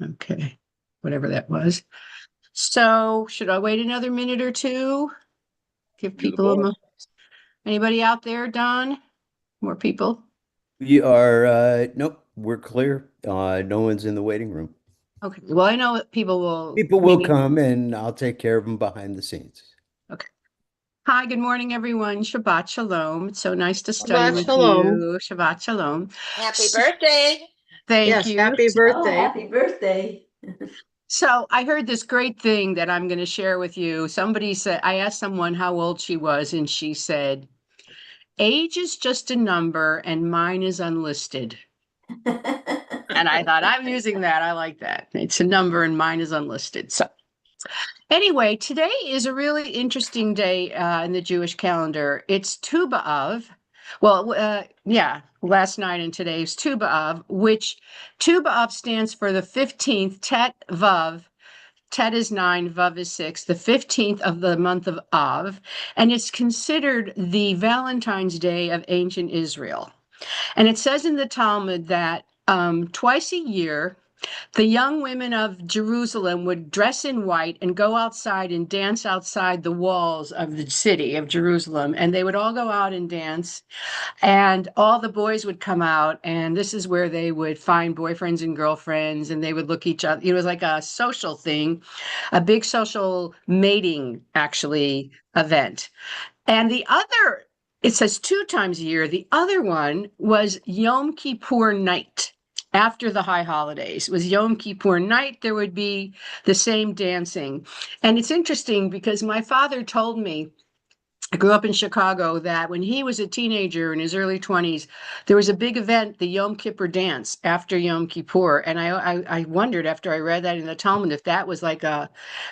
Okay, whatever that was. So should I wait another minute or two? Give You're the people boss. anybody out there, Don? More people? You are, nope, we're clear. No one's in the waiting room. Okay. Well, I know people will People will maybe. come and I'll take care of them behind the scenes. Okay. Hi, good morning, everyone. Shabbat Shalom. It's so nice to study Shabbat with shalom. you. Shabbat Shalom. Happy birthday. Thank Yes, you. happy Oh, birthday. happy birthday. So I heard this great thing that I'm going to share with you. Somebody said, I asked someone how old she was, and she said, age is just a number and mine is unlisted. And I thought, I'm using that. I like that. It's a number and mine is unlisted. So anyway, today is a really interesting day in the Jewish calendar. It's Tu B'Av. Well, yeah, last night and today is Tu B'Av, which Tu B'Av stands for the 15th, Tet Vav. Tet is 9, Vav is 6, the 15th of the month of Av, and it's considered the Valentine's Day of ancient Israel. And it says in the Talmud that twice a year, the young women of Jerusalem would dress in white and go outside and dance outside the walls of the city of Jerusalem. And they would all go out and dance, and all the boys would come out. And this is where they would find boyfriends and girlfriends, and they would look each other. It was like a social thing, a big social mating, actually, event. And the other, it says 2 times a year. The other one was Yom Kippur night. After the high holidays, it was Yom Kippur night. There would be the same dancing. And it's interesting because my father told me, I grew up in Chicago, that when he was a teenager in his early 20s, there was a big event, the Yom Kippur dance after Yom Kippur. And I wondered after I read that in the Talmud if that was like a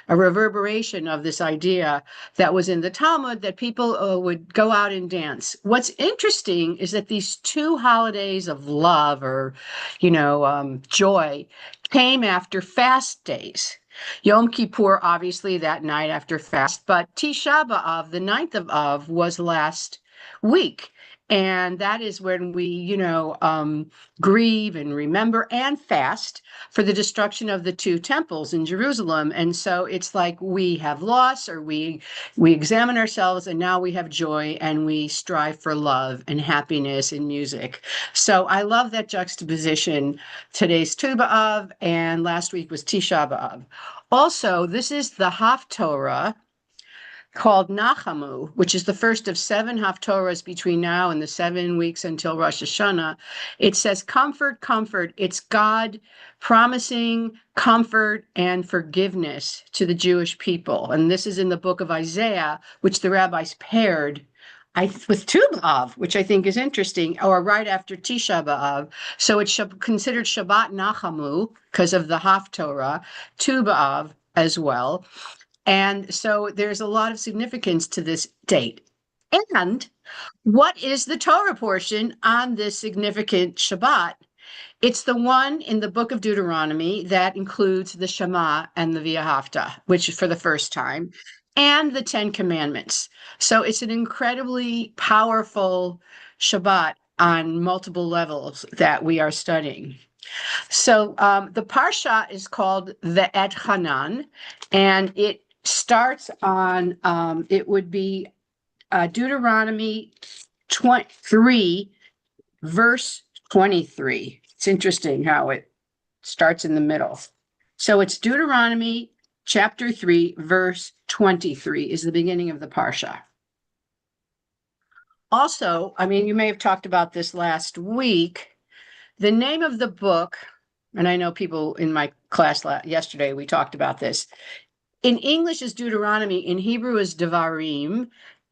reverberation of this idea that was in the Talmud, that people would go out and dance. What's interesting is that these two holidays of love, or, joy, came after fast days. Yom Kippur, obviously, that night after fast, but Tisha B'Av, the 9th of Av, was last week. And that is when we, grieve and remember and fast for the destruction of the two temples in Jerusalem. And so it's like we have loss, or we examine ourselves, and now we have joy, and we strive for love and happiness in music. So I love that juxtaposition. Today's Tu B'Av, and last week was Tisha B'Av. Also, this is the Haftorah called Nachamu, which is the first of 7 Haftorahs between now and the 7 weeks until Rosh Hashanah. It says, comfort, comfort. It's God promising comfort and forgiveness to the Jewish people. And this is in the book of Isaiah, which the rabbis paired with Tu B'Av, which I think is interesting, or right after Tisha B'Av. So it's considered Shabbat Nachamu because of the Haftorah, Tu B'Av as well. And so there's a lot of significance to this date. And what is the Torah portion on this significant Shabbat? It's the one in the book of Deuteronomy that includes the Shema and the V'ahavta, which is for the first time, and the 10 Commandments. So it's an incredibly powerful Shabbat on multiple levels that we are studying. So the Parsha is called the Et Hanan, and it starts on, it would be Deuteronomy 23, verse 23. It's interesting how it starts in the middle. So it's Deuteronomy chapter 3, verse 23 is the beginning of the Parsha. Also, I mean, you may have talked about this last week. The name of the book, and I know people in my class yesterday, we talked about this. In English is Deuteronomy, in Hebrew is Devarim.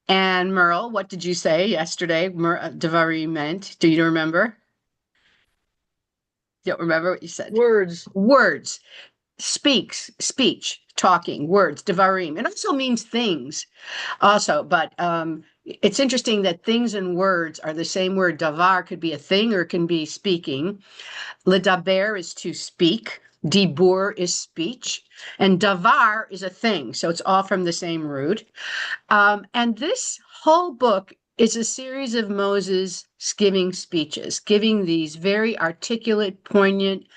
And Merle, what did you say yesterday? Devarim meant. Do you remember? You don't remember what you said? Words. Words. Speech, talking, words, Devarim. It also means things also, but it's interesting that things and words are the same word. Davar could be a thing or it can be speaking. Ledaber is to speak. Dibur is speech. And davar is a thing. So it's all from the same root. And this whole book is a series of Moses giving speeches, giving these very articulate, poignant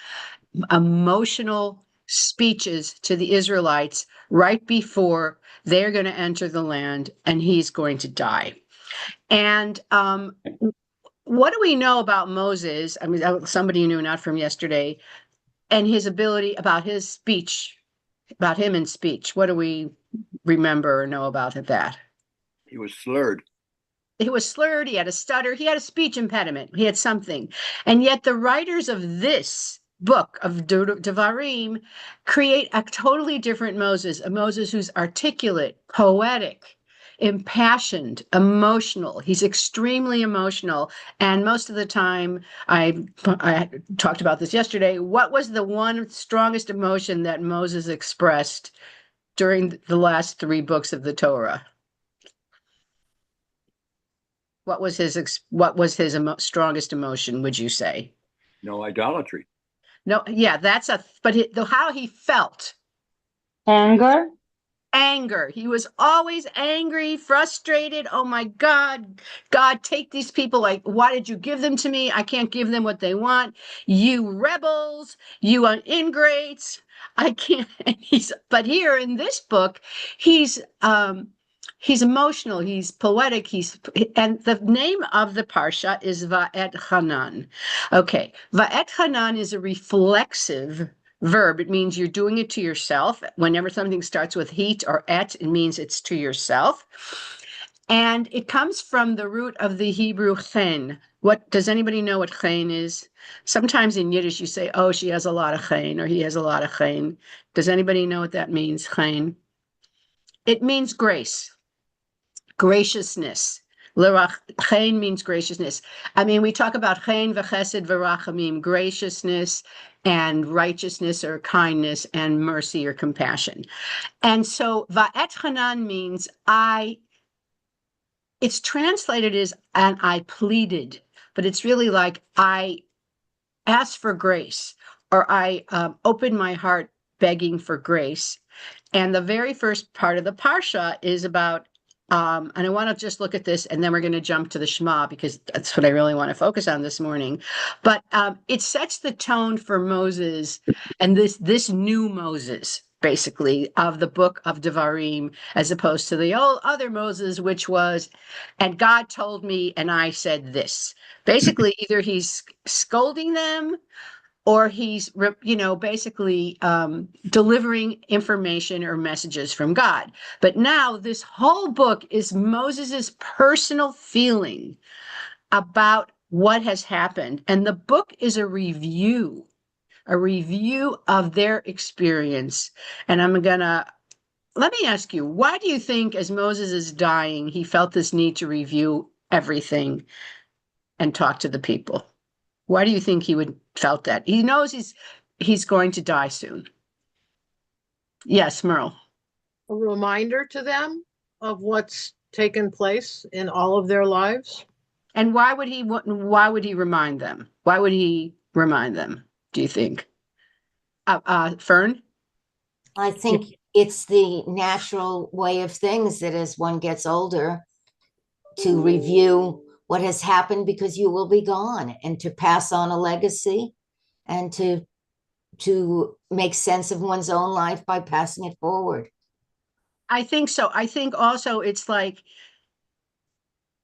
emotional speeches to the Israelites right before they're going to enter the land and he's going to die. And what do we know about Moses? I mean, somebody you knew, not from yesterday, and his ability about his speech, about him in speech. What do we remember or know about that? He was slurred. He was slurred, he had a stutter, he had a speech impediment, he had something. And yet the writers of this book of Devarim create a totally different Moses, a Moses who's articulate, poetic, impassioned, emotional. He's extremely emotional. And most of the time, I talked about this yesterday, what was the one strongest emotion that Moses expressed during the last 3 books of the Torah? What was his strongest emotion, would you say? No idolatry. No, yeah, but how he felt. Anger. Anger. He was always angry, frustrated. Oh my God, God, take these people. Like, why did you give them to me? I can't give them what they want. You rebels, you are ingrates. I can't. But here in this book, he's emotional, he's poetic, and the name of the parsha is Va'et Hanan. Okay, Va'et Hanan is a reflexive verb. It means you're doing it to yourself. Whenever something starts with heat or et, it means it's to yourself. And it comes from the root of the Hebrew chen. What does anybody know what chen is? Sometimes in Yiddish you say, oh, she has a lot of chen, or he has a lot of chen. Does anybody know what that means, chen? It means grace. Graciousness. Chen means graciousness. I mean, we talk about chen v'chesed v'rachamim, graciousness and righteousness or kindness and mercy or compassion. And so va'et hanan means it's translated as and I pleaded, but it's really like I asked for grace, or I opened my heart begging for grace. And the very first part of the parsha is about and I want to just look at this, and then we're going to jump to the Shema, because that's what I really want to focus on this morning. But it sets the tone for Moses and this new Moses, basically, of the book of Devarim, as opposed to the old other Moses, which was, and God told me, and I said this. Basically, either he's scolding them, or he's, basically delivering information or messages from God. But now this whole book is Moses's personal feeling about what has happened. And the book is a review of their experience. And let me ask you, why do you think as Moses is dying, he felt this need to review everything and talk to the people? Why do you think he would felt that? He knows he's going to die soon. Yes, Merle. A reminder to them of what's taken place in all of their lives. And why would he remind them? Why would he remind them, do you think? Fern? I think it's the natural way of things that as one gets older, to review what has happened, because you will be gone, and to pass on a legacy, and to make sense of one's own life by passing it forward. I think so. I think also it's like,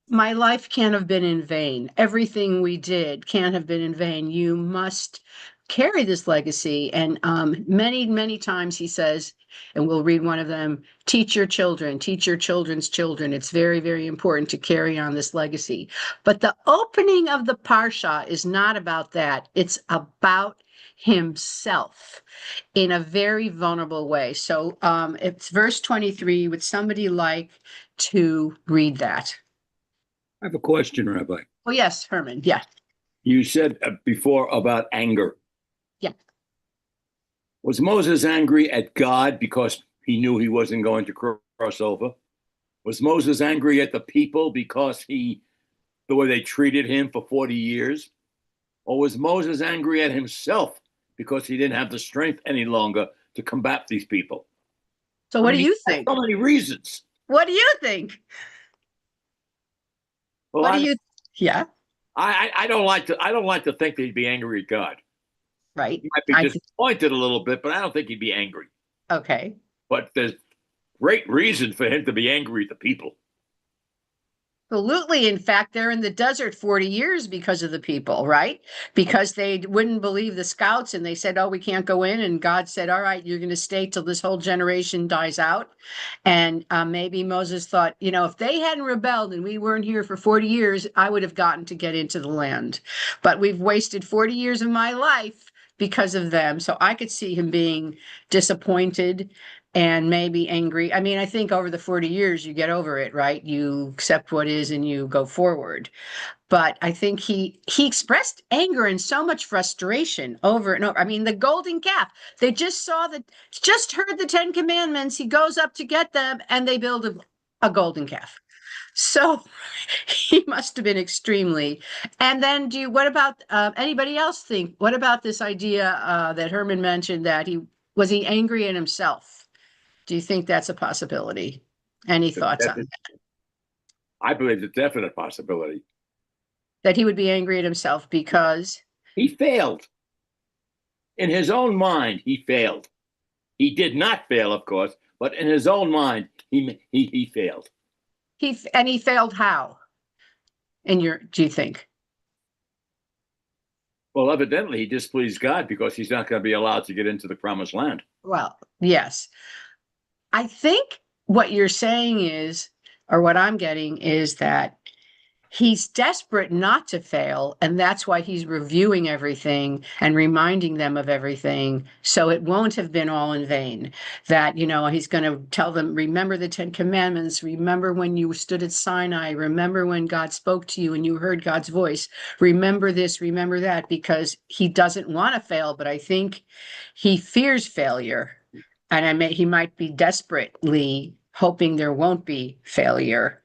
my life can't have been in vain. Everything we did can't have been in vain. You must carry this legacy. And many, many times he says, and we'll read one of them, teach your children, teach your children's children. It's very, very important to carry on this legacy. But the opening of the Parsha is not about that. It's about himself in a very vulnerable way. So it's verse 23. Would somebody like to read that? I have a question, Rabbi. Oh, yes, Herman. Yeah. You said before about anger. Yeah. Was Moses angry at God because he knew he wasn't going to cross over? Was Moses angry at the people because the way they treated him for 40 years? Or was Moses angry at himself because he didn't have the strength any longer to combat these people? So what do you think? So many reasons. What do you think? Well, What do you? Yeah. I don't like to think that he'd be angry at God. right? He might be I disappointed a little bit, but I don't think he'd be angry. okay. But there's great reason for him to be angry at the people. Absolutely. In fact, they're in the desert 40 years because of the people, right? Because they wouldn't believe the scouts and they said, oh, we can't go in. And God said, all right, you're going to stay till this whole generation dies out. And maybe Moses thought, if they hadn't rebelled and we weren't here for 40 years, I would have gotten to get into the land. But we've wasted 40 years of my life because of them. So I could see him being disappointed and maybe angry. I mean, I think over the 40 years, you get over it, right? You accept what is and you go forward. But I think he expressed anger and so much frustration over and over. I mean, the golden calf, they just heard the 10 Commandments. He goes up to get them and they build a golden calf. So he must have been extremely. And then what about anybody else think? What about this idea that Herman mentioned that was he angry at himself? Do you think that's a possibility? Any thoughts on that? I believe it's a definite possibility. That he would be angry at himself because he failed. In his own mind, he failed. He did not fail, of course, but in his own mind, he failed. He failed how? Do you think? Well, evidently he displeased God because he's not going to be allowed to get into the promised land. Well, yes. I think what you're saying is, or what I'm getting is that he's desperate not to fail. And that's why he's reviewing everything and reminding them of everything. So it won't have been all in vain. That, he's going to tell them, remember the 10 Commandments. Remember when you stood at Sinai. Remember when God spoke to you and you heard God's voice. Remember this, remember that, because he doesn't want to fail. But I think he fears failure. And he might be desperately hoping there won't be failure,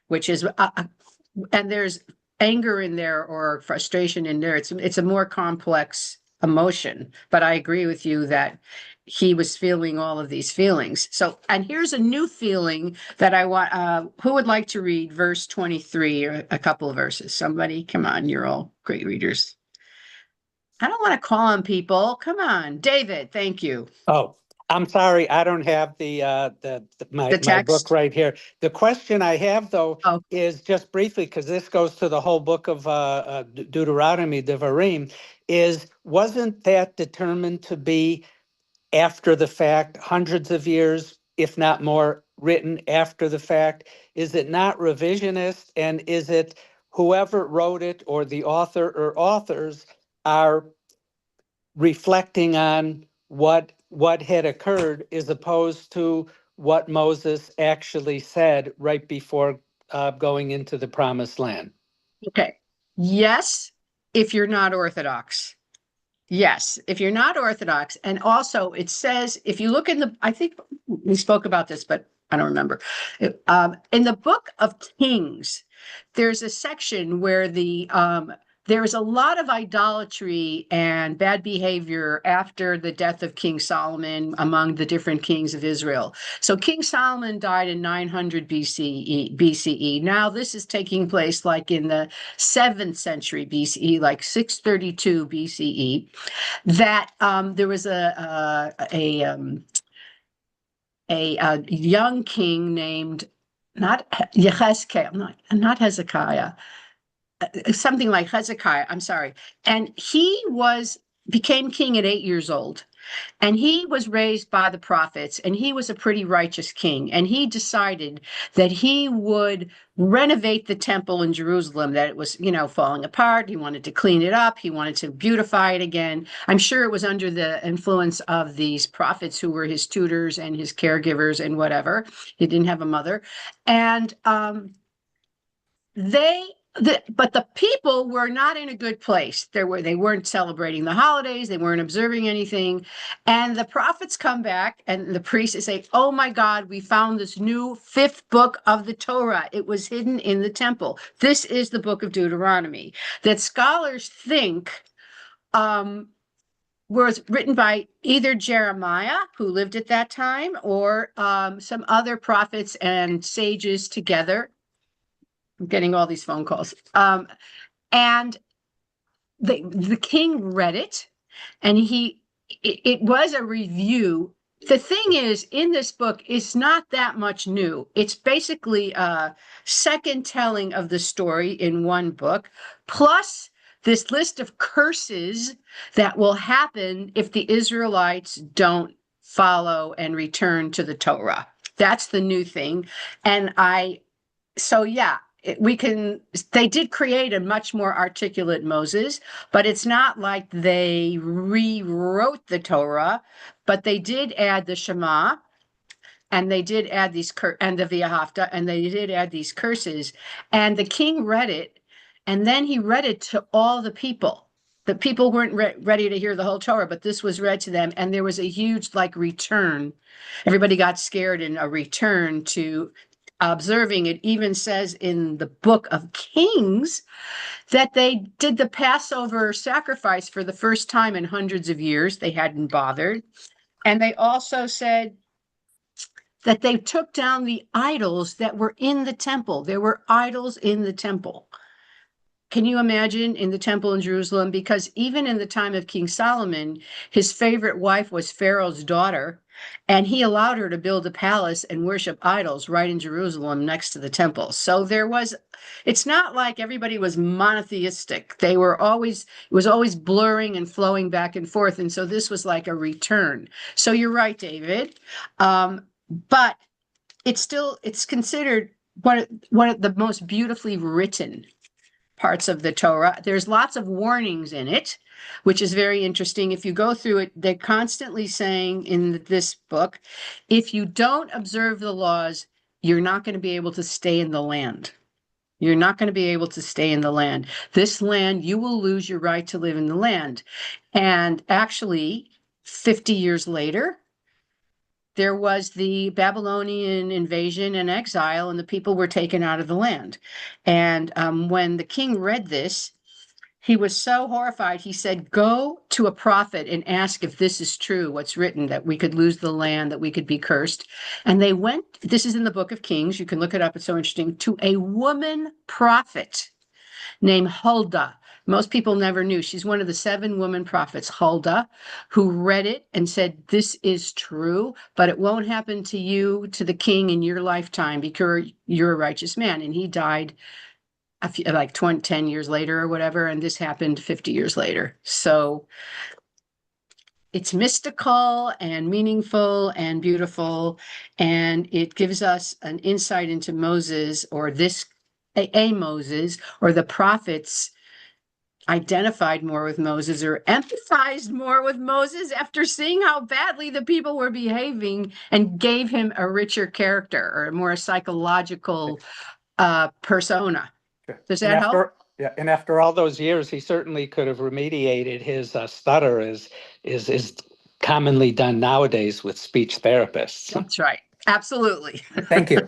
which is, and there's anger in there or frustration in there. It's a more complex emotion, but I agree with you that he was feeling all of these feelings. So, and here's a new feeling that I want, who would like to read verse 23 or a couple of verses? Somebody, come on, you're all great readers. I don't want to call on people. Come on, David, thank you. Oh, I'm sorry, I don't have my book right here. The question I have though is just briefly, because this goes to the whole book of Deuteronomy, Devarim, wasn't that determined to be after the fact, hundreds of years, if not more, written after the fact? Is it not revisionist? And is it whoever wrote it or the author or authors are reflecting on what had occurred as opposed to what Moses actually said right before going into the promised land? Okay. Yes, if you're not Orthodox. Yes, if you're not Orthodox. And also it says, if you look I think we spoke about this, but I don't remember. In the book of Kings, there's a section where there is a lot of idolatry and bad behavior after the death of King Solomon among the different kings of Israel. So King Solomon died in 900 BCE. Now this is taking place like in the 7th century BCE, like 632 BCE, that there was a young king named not Yehezkel, not Hezekiah, something like Hezekiah, I'm sorry. And he became king at 8 years old. And he was raised by the prophets, and he was a pretty righteous king. And he decided that he would renovate the temple in Jerusalem, that it was, falling apart. He wanted to clean it up. He wanted to beautify it again. I'm sure it was under the influence of these prophets who were his tutors and his caregivers and whatever. He didn't have a mother. And but the people were not in a good place. They weren't celebrating the holidays. They weren't observing anything. And the prophets come back and the priests say, oh my God, we found this new 5th book of the Torah. It was hidden in the temple. This is the book of Deuteronomy that scholars think was written by either Jeremiah, who lived at that time, or some other prophets and sages together. I'm getting all these phone calls. And the king read it, And it was a review. The thing is, in this book, it's not that much new. It's basically a second telling of the story in one book, plus this list of curses that will happen if the Israelites don't follow and return to the Torah. That's the new thing. And they did create a much more articulate Moses, but it's not like they rewrote the Torah, but they did add the Shema, and they did add and the V'ahavta, and they did add these curses. And the king read it, and then he read it to all the people. The people weren't ready to hear the whole Torah, but this was read to them, and there was a huge return. Everybody got scared in a return to observing. It even says in the book of Kings that they did the Passover sacrifice for the first time in hundreds of years. They hadn't bothered. And they also said that they took down the idols that were in the temple. There were idols in the temple. Can you imagine in the temple in Jerusalem? Because even in the time of King Solomon, his favorite wife was Pharaoh's daughter, and he allowed her to build a palace and worship idols right in Jerusalem next to the temple. So it's not like everybody was monotheistic. It was always blurring and flowing back and forth. And so this was like a return. So you're right, David. But it's considered one of the most beautifully written parts of the Torah. There's lots of warnings in it, which is very interesting. If you go through it, they're constantly saying in this book, if you don't observe the laws, you're not going to be able to stay in the land. You're not going to be able to stay in the land. This land, you will lose your right to live in the land. And actually, 50 years later, there was the Babylonian invasion and exile, and the people were taken out of the land. And when the king read this, he was so horrified. He said, go to a prophet and ask if this is true, what's written, that we could lose the land, that we could be cursed. And they went, this is in the book of Kings, you can look it up, it's so interesting, to a woman prophet named Huldah. Most people never knew. She's one of the 7 woman prophets, Huldah, who read it and said, this is true, but it won't happen to you, to the king in your lifetime, because you're a righteous man. And he died 10 years later or whatever, and this happened 50 years later. So it's mystical and meaningful and beautiful, and it gives us an insight into Moses, or a Moses, or the prophets identified more with Moses or empathized more with Moses after seeing how badly the people were behaving, and gave him a richer character or a more psychological persona. Does that help? Yeah, and after all those years, he certainly could have remediated his stutter, as is commonly done nowadays with speech therapists. That's right. Absolutely. Thank you.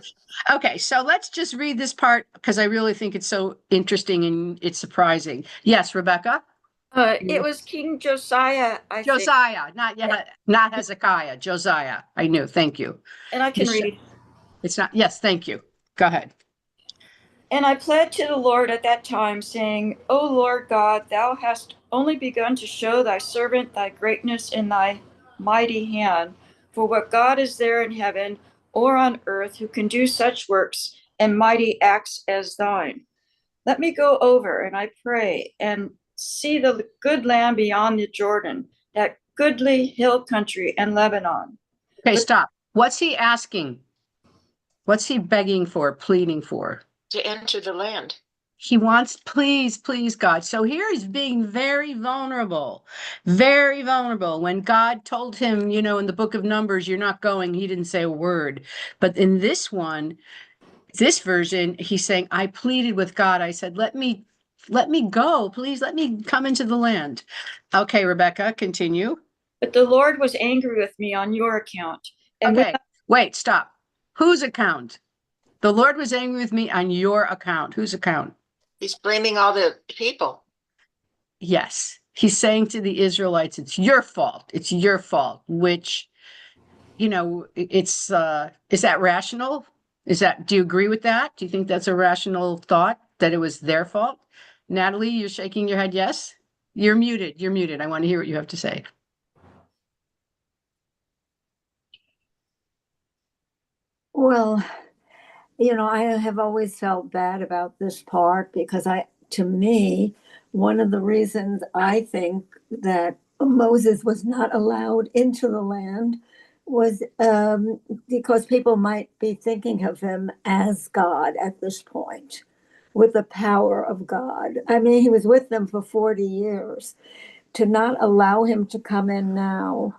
Okay, so let's just read this part because I really think it's so interesting and it's surprising. Yes, Rebecca? It was King Josiah, I think. Josiah, not Hezekiah, Josiah. I knew, thank you. And I can read. It's not, yes, thank you. Go ahead. And I pled to the Lord at that time, saying, O Lord God, thou hast only begun to show thy servant thy greatness in thy mighty hand. For what God is there in heaven or on earth who can do such works and mighty acts as thine? Let me go over, and I pray, and see the good land beyond the Jordan, that goodly hill country and Lebanon. Okay, stop. What's he asking? What's he begging for, pleading for? To enter the land. He wants, please, please, God. So here he's being very vulnerable, very vulnerable. When God told him, in the book of Numbers, you're not going, he didn't say a word. But in this one, this version, he's saying, I pleaded with God. I said, let me go, please, let me come into the land. Okay, Rebecca, continue. But the Lord was angry with me on your account. And okay, wait, stop. Whose account? The Lord was angry with me on your account. Whose account? He's blaming all the people. Yes. He's saying to the Israelites, it's your fault. It's your fault, which, it's, is that rational? Do you agree with that? Do you think that's a rational thought, that it was their fault? Natalie, you're shaking your head yes? You're muted. You're muted. I want to hear what you have to say. Well, I have always felt bad about this part because to me, one of the reasons I think that Moses was not allowed into the land was because people might be thinking of him as God at this point, with the power of God. I mean, he was with them for 40 years. To not allow him to come in now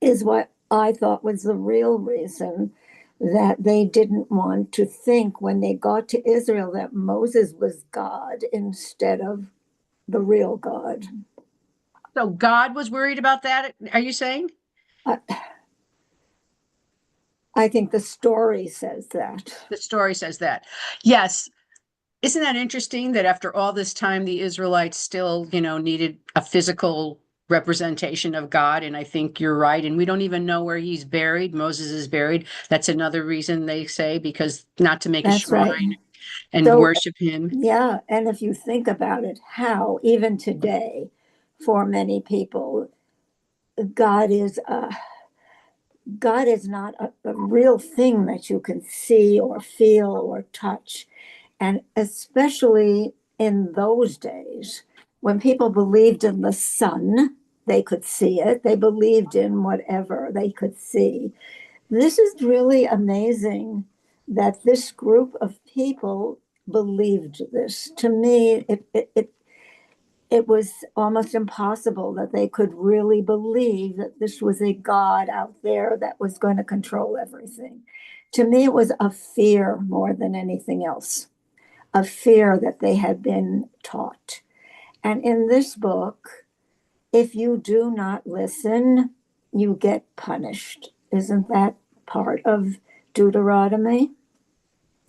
is what I thought was the real reason that they didn't want to think when they got to Israel that Moses was God instead of the real God. So God was worried about that, are you saying? I think the story says that. The story says that. Yes. Isn't that interesting that after all this time, the Israelites still, needed a physical representation of God? And I think you're right. And we don't even know where he's buried. Moses is buried. That's another reason they say, because not to make a That's shrine right. and So, worship him. Yeah. And if you think about it, how even today, for many people, God is not a real thing that you can see or feel or touch. And especially in those days, when people believed in the sun, they could see it. They believed in whatever they could see. This is really amazing that this group of people believed this. To me, it was almost impossible that they could really believe that this was a God out there that was going to control everything. To me, it was a fear more than anything else, a fear that they had been taught. And in this book, if you do not listen, you get punished. Isn't that part of Deuteronomy?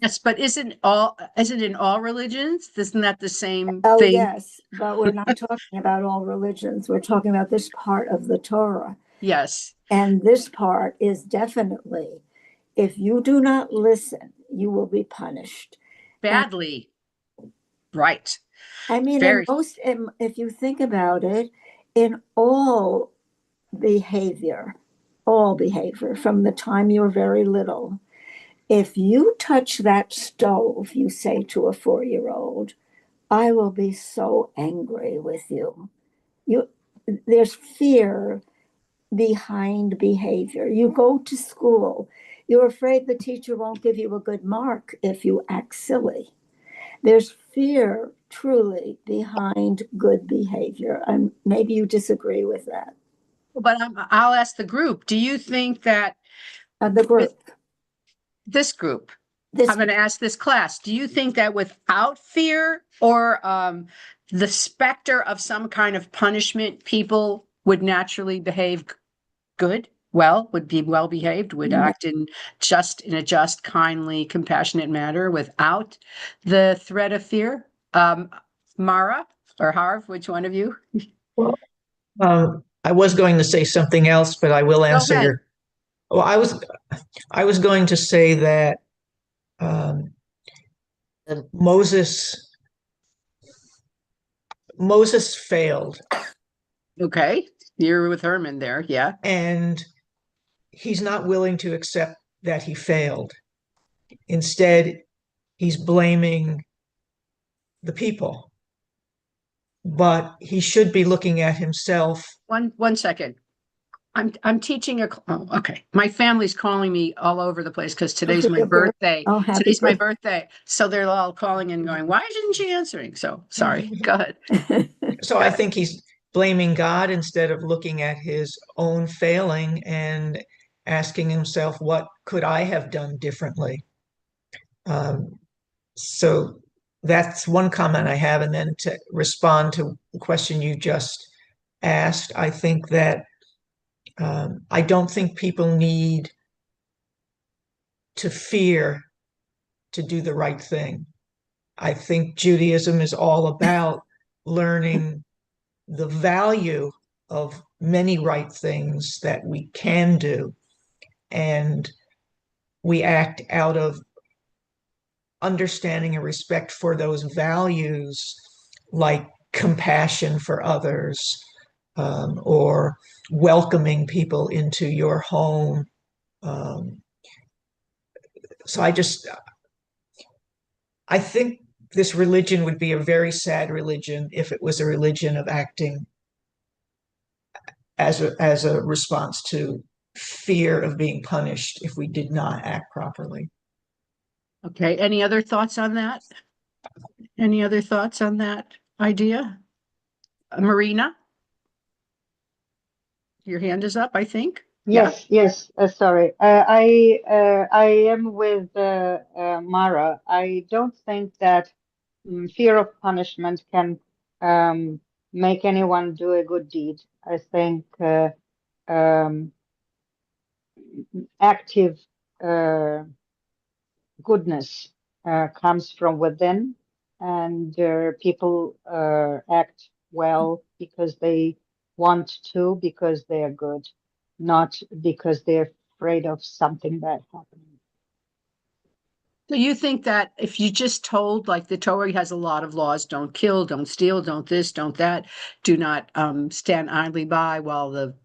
Yes, but isn't it in all religions? Isn't that the same Oh, thing? yes, but we're not talking about all religions. We're talking about this part of the Torah. Yes. And this part is definitely, if you do not listen, you will be punished. Badly. Right. I mean, if you think about it, in all behavior from the time you're very little, if you touch that stove, you say to a 4-year-old, I will be so angry with you. There's fear behind behavior. You go to school, you're afraid the teacher won't give you a good mark if you act silly. There's fear truly behind good behavior. And maybe you disagree with that. But I'll ask the group. Do you think that The group. This group, This I'm going to ask this class, do you think that without fear or the specter of some kind of punishment, people would naturally behave good, would be well behaved, would act in a just, kindly, compassionate manner without the threat of fear? Mara or Harv, which one of you? Well, I was going to say something else, but I will answer ahead. your. Well, I was going to say that Moses failed. Okay, you're with Herman there, yeah. And he's not willing to accept that he failed. Instead, he's blaming the people. But he should be looking at himself. One second. I'm teaching okay. My family's calling me all over the place because today's my birthday. Today's my birthday. So they're all calling and going, why isn't she answering? So sorry. Go ahead. So I think he's blaming God instead of looking at his own failing and asking himself, what could I have done differently? So that's one comment I have. And then to respond to the question you just asked, I think that I don't think people need to fear to do the right thing. I think Judaism is all about learning the value of many right things that we can do. And we act out of understanding and respect for those values like compassion for others, or welcoming people into your home. So I think this religion would be a very sad religion if it was a religion of acting as a response to fear of being punished if we did not act properly. Okay, any other thoughts on that? Any other thoughts on that idea? Marina? Your hand is up, I think. Yes, yes. Sorry. I am with Mara. I don't think that fear of punishment can make anyone do a good deed. I think active goodness comes from within, and people act well because they want to, because they are good, not because they're afraid of something bad happening. So you think that if you just told, like the Torah has a lot of laws, don't kill, don't steal, don't this, don't that, do not stand idly by while the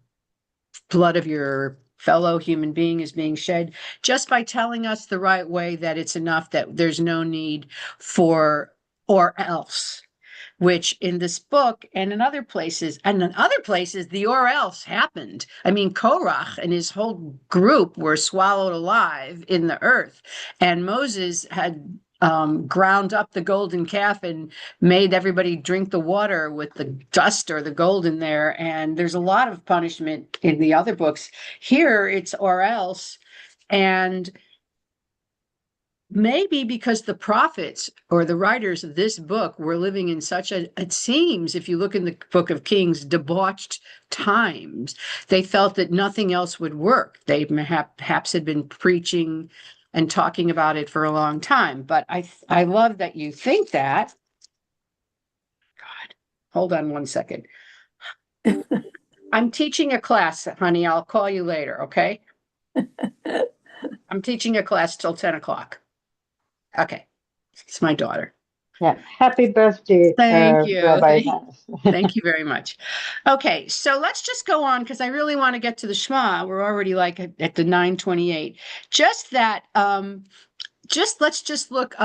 blood of your fellow human being is being shed, just by telling us the right way, that it's enough, that there's no need for or else, which in this book and in other places, the or else happened. I mean, Korach and his whole group were swallowed alive in the earth, and Moses had ground up the golden calf and made everybody drink the water with the dust or the gold in there. And there's a lot of punishment in the other books. Here it's or else. And maybe because the prophets or the writers of this book were living in such it seems, if you look in the book of Kings, debauched times, they felt that nothing else would work. They perhaps had been preaching and talking about it for a long time. But I love that you think that. God, hold on one second. I'm teaching a class, honey. I'll call you later, okay? I'm teaching a class till 10 o'clock. Okay. It's my daughter. Yeah. Happy birthday, Thank you. Rabbi. Thank you very much. Okay, so let's just go on because I really want to get to the Shema. We're already like at the 9:28. Just that, let's just look,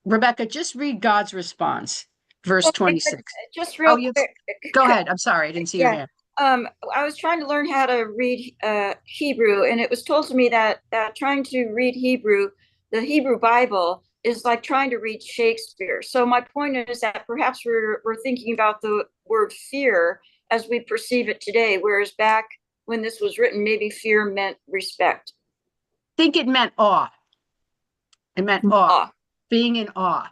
Rebecca, just read God's response, verse 26. Just real quick. Go ahead. I'm sorry, I didn't see your hand. I was trying to learn how to read Hebrew, and it was told to me that trying to read Hebrew, the Hebrew Bible, is like trying to read Shakespeare. So my point is that perhaps we're thinking about the word fear as we perceive it today, whereas back when this was written, maybe fear meant respect. I think it meant awe. It meant awe, being in awe,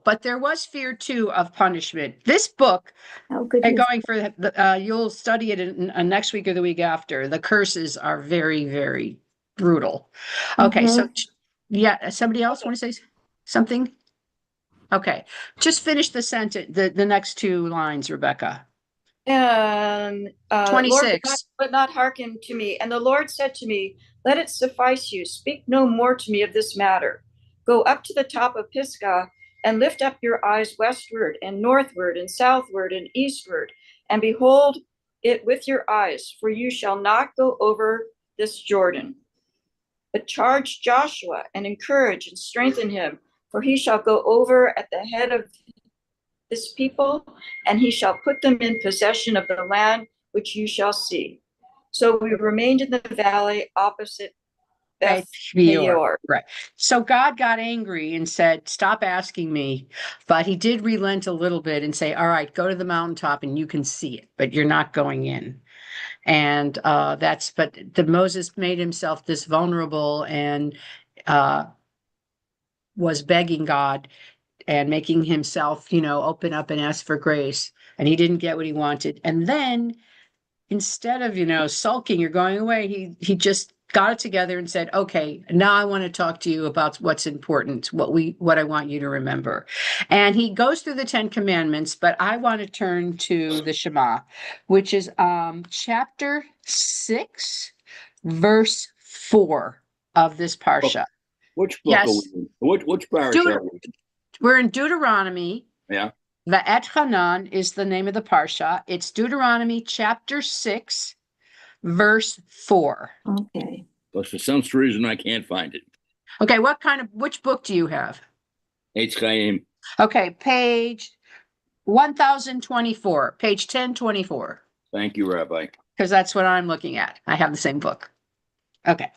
but there was fear too of punishment. This book, and going for you'll study it in next week or the week after. The curses are very, very brutal. Okay, so yeah, somebody else want to say something? Okay, just finish the sentence, the next two lines, Rebecca. And 26. Lord would not hearken to me. And the Lord said to me, let it suffice you. Speak no more to me of this matter. Go up to the top of Pisgah and lift up your eyes westward and northward and southward and eastward, and behold it with your eyes, for you shall not go over this Jordan. But charge Joshua and encourage and strengthen him, for he shall go over at the head of this people, and he shall put them in possession of the land which you shall see. So we remained in the valley opposite Beth Peor. Right. So God got angry and said, stop asking me. But he did relent a little bit and say, all right, go to the mountaintop and you can see it, but you're not going in. And Moses made himself this vulnerable and was begging God and making himself, open up and ask for grace. And he didn't get what he wanted. And then instead of, sulking or going away, he just got it together and said, okay, now I want to talk to you about what's important, what I want you to remember. And he goes through the 10 commandments, but I want to turn to the Shema, which is chapter 6, verse 4 of this parsha. Which book are we in? Which parsha are we in? We're in Deuteronomy. Yeah. Va'et Hanan is the name of the parsha. It's Deuteronomy chapter 6, verse 4. Okay. But for some reason, I can't find it. Okay, which book do you have? Eitz Chaim. Okay, page 1024, page 1024. Thank you, Rabbi. Because that's what I'm looking at. I have the same book. Okay.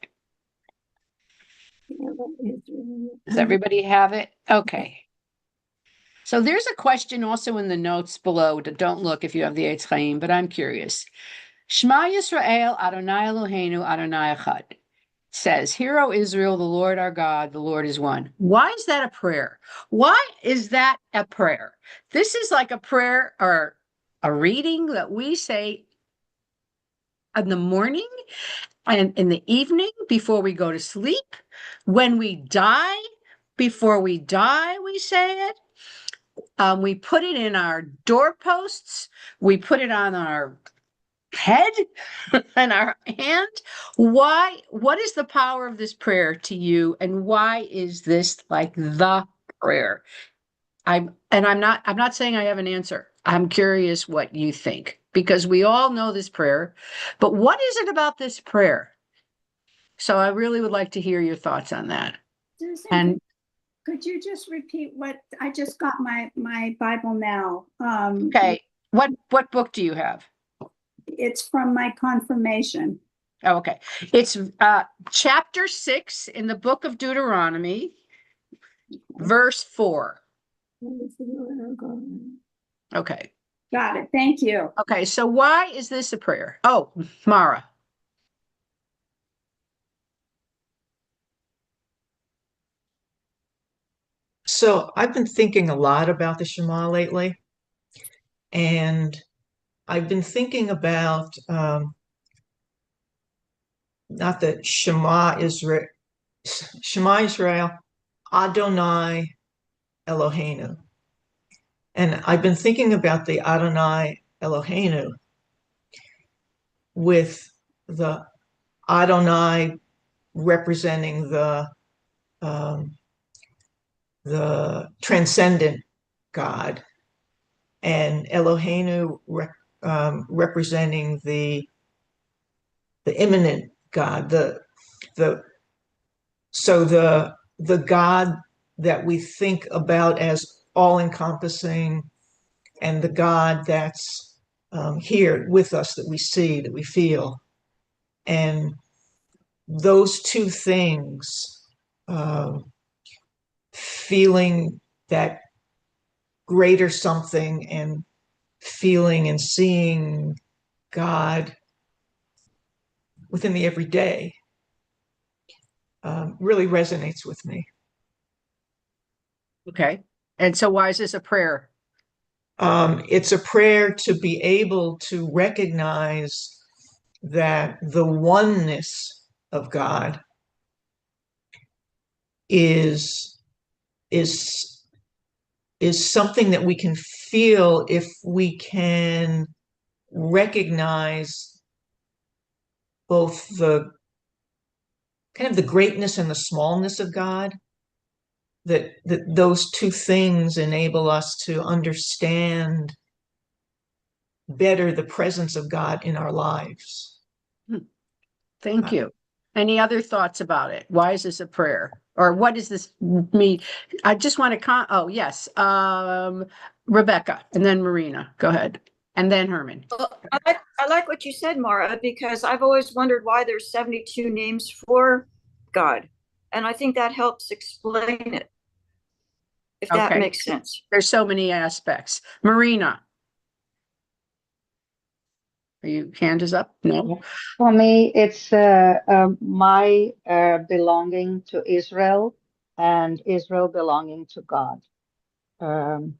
Does everybody have it? Okay. So there's a question also in the notes below. Don't look if you have the Eitz Chaim, but I'm curious. Shema Yisrael Adonai Eloheinu Adonai Echad says, "Hear, O Israel, the Lord our God, the Lord is one." Why is that a prayer? Why is that a prayer? This is like a prayer or a reading that we say in the morning and in the evening before we go to sleep. When we die, before we die, we say it. We put it in our doorposts. We put it on our head and our hand. Why? What is the power of this prayer to you? And why is this like the prayer? I'm not saying I have an answer. I'm curious what you think, because we all know this prayer, but what is it about this prayer? So I really would like to hear your thoughts on that. Susan, And could you just repeat what I just got my Bible now? okay, what book do you have? It's from my confirmation. Oh, okay, it's chapter 6 in the book of Deuteronomy, verse 4. Okay. Got it. Thank you. Okay, so why is this a prayer? Oh, Mara. So I've been thinking a lot about the Shema lately, and I've been thinking about not the Shema Israel, Adonai Eloheinu. And I've been thinking about the Adonai Eloheinu with the Adonai representing the transcendent God, and Eloheinu representing the immanent God, the God that we think about as all-encompassing, and the God that's here with us, that we see, that we feel. And those two things, feeling that greater something and feeling and seeing God within the everyday, really resonates with me. Okay. And so why is this a prayer? It's a prayer to be able to recognize that the oneness of God is something that we can feel if we can recognize both the kind of the greatness and the smallness of God, that those two things enable us to understand better the presence of God in our lives. Thank you. Any other thoughts about it? Why is this a prayer? Or what does this mean? I just want to oh, yes. Rebecca, and then Marina. Go ahead. And then Herman. Well, I like what you said, Mara, because I've always wondered why there's 72 names for God. And I think that helps explain it, if that makes sense. There's so many aspects. Marina. Are you hand is up? No. For me, it's my belonging to Israel and Israel belonging to God.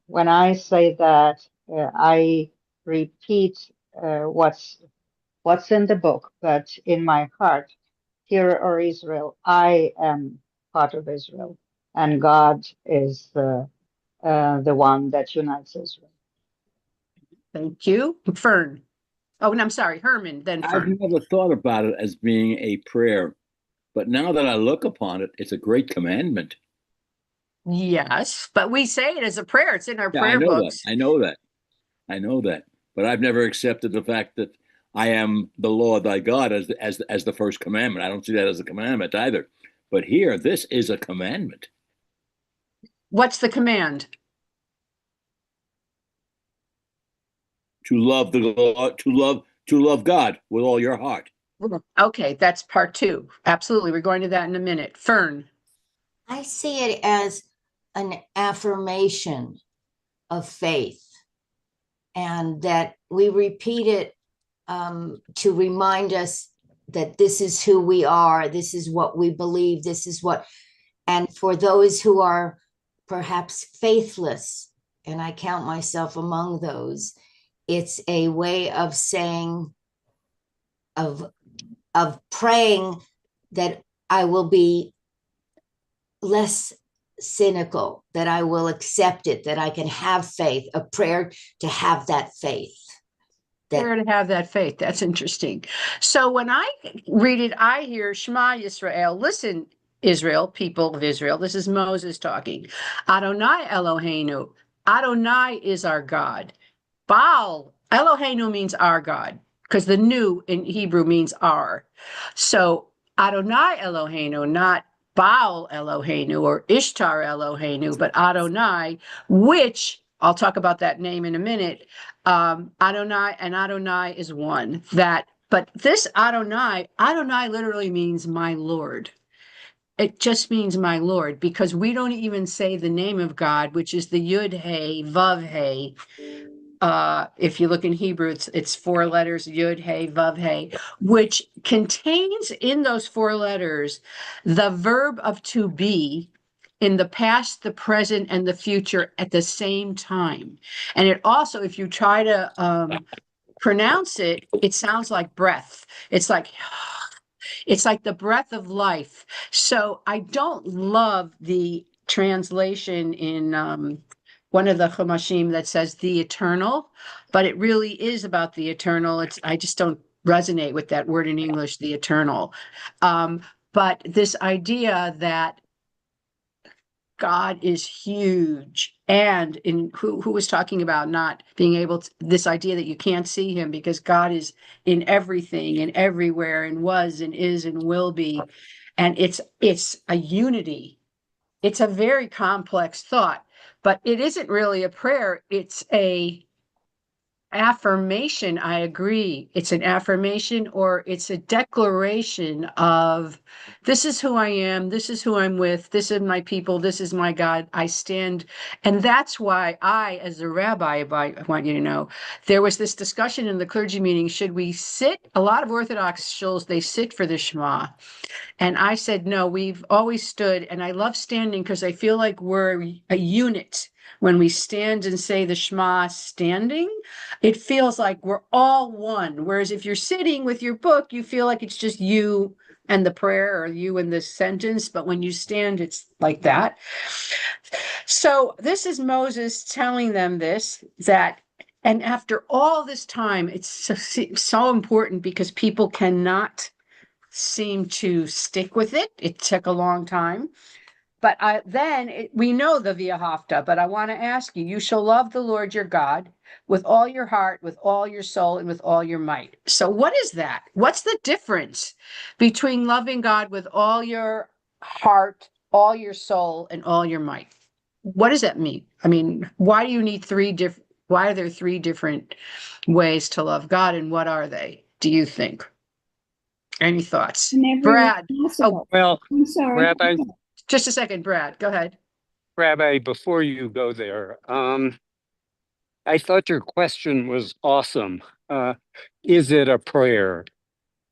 When I say that, I repeat what's in the book, but in my heart, Hear, O Israel, I am part of Israel, and God is the one that unites Israel. Thank you. Fern. Oh, and I'm sorry, Herman, then Fern. I've never thought about it as being a prayer, but now that I look upon it, it's a great commandment. Yes, but we say it as a prayer. It's in our Yeah, I prayer know that. books. I know that. I know that. But I've never accepted the fact that I am the Lord thy God as the first commandment. I don't see that as a commandment either. But here, this is a commandment. What's the command? To love the Lord, to love God with all your heart. Okay, that's part 2. Absolutely. We're going to that in a minute. Fern. I see it as an affirmation of faith, and that we repeat it to remind us that this is who we are, this is what we believe, this is what, and for those who are perhaps faithless, and I count myself among those, it's a way of saying, of praying that I will be less cynical, that I will accept it, that I can have faith, a prayer to have that faith. Prayer to have that faith. That's interesting. So when I read it, I hear Shema Yisrael. Listen, Israel, people of Israel. This is Moses talking. Adonai Eloheinu. Adonai is our God. Baal, Eloheinu means our God, because the new in Hebrew means our. So Adonai Eloheinu, not Baal Eloheinu or Ishtar Eloheinu, but Adonai, which I'll talk about that name in a minute. Adonai, and Adonai is one. But this Adonai literally means my Lord. It just means my Lord, because we don't even say the name of God, which is the Yud Hey Vav Hey. If you look in Hebrew, it's 4 letters, Yud Hey Vav Hey, which contains in those 4 letters the verb of to be in the past, the present, and the future at the same time. And it also, if you try to pronounce it, it sounds like breath. It's like the breath of life. So I don't love the translation in one of the Chumashim that says the eternal, but it really is about the eternal. I just don't resonate with that word in English, the eternal. But this idea that God is huge, and in who was talking about not being able to, this idea that you can't see him because God is in everything and everywhere and was and is and will be, and it's a unity. It's a very complex thought, but it isn't really a prayer. It's a affirmation. I agree. It's an affirmation, or it's a declaration of, this is who I am, this is who I'm with, this is my people, this is my God, I stand. And that's why I, as a rabbi, I want you to know, there was this discussion in the clergy meeting, should we sit? A lot of Orthodox shuls, they sit for the Shema. And I said, no, we've always stood, and I love standing because I feel like we're a unit. When we stand and say the Shema standing, it feels like we're all one. Whereas if you're sitting with your book, you feel like it's just you and the prayer, or you and the sentence. But when you stand, it's like that. So this is Moses telling them this, and after all this time, it's so important because people cannot seem to stick with it. It took a long time. But we know the Via Hafta, but I want to ask you, you shall love the Lord your God with all your heart, with all your soul, and with all your might. So what is that? What's the difference between loving God with all your heart, all your soul, and all your might? What does that mean? I mean, why do you need why are there 3 different ways to love God, and what are they, do you think? Any thoughts? Brad. Oh, well, I'm sorry. Rabbi, just a second, Brad, go ahead. Rabbi, before you go there, I thought your question was awesome. Is it a prayer?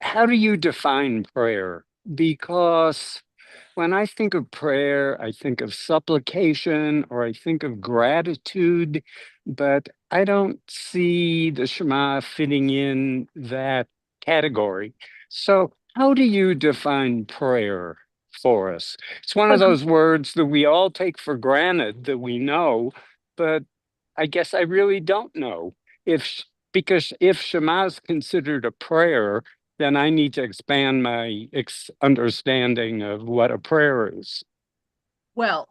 How do you define prayer? Because when I think of prayer, I think of supplication or I think of gratitude, but I don't see the Shema fitting in that category. So, how do you define prayer for us? It's one of those words that we all take for granted that we know, but I guess I really don't know because if Shema is considered a prayer, then I need to expand my understanding of what a prayer is. Well,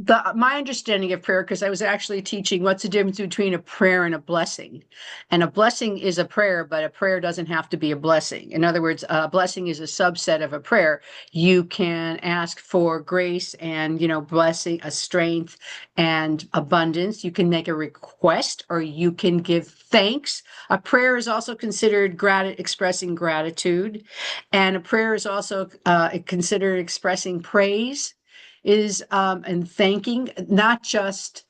My understanding of prayer, because I was actually teaching what's the difference between a prayer and a blessing. And a blessing is a prayer, but a prayer doesn't have to be a blessing. In other words, a blessing is a subset of a prayer. You can ask for grace and, blessing, a strength and abundance. You can make a request or you can give thanks. A prayer is also considered expressing gratitude. And a prayer is also considered expressing praise and thanking, not just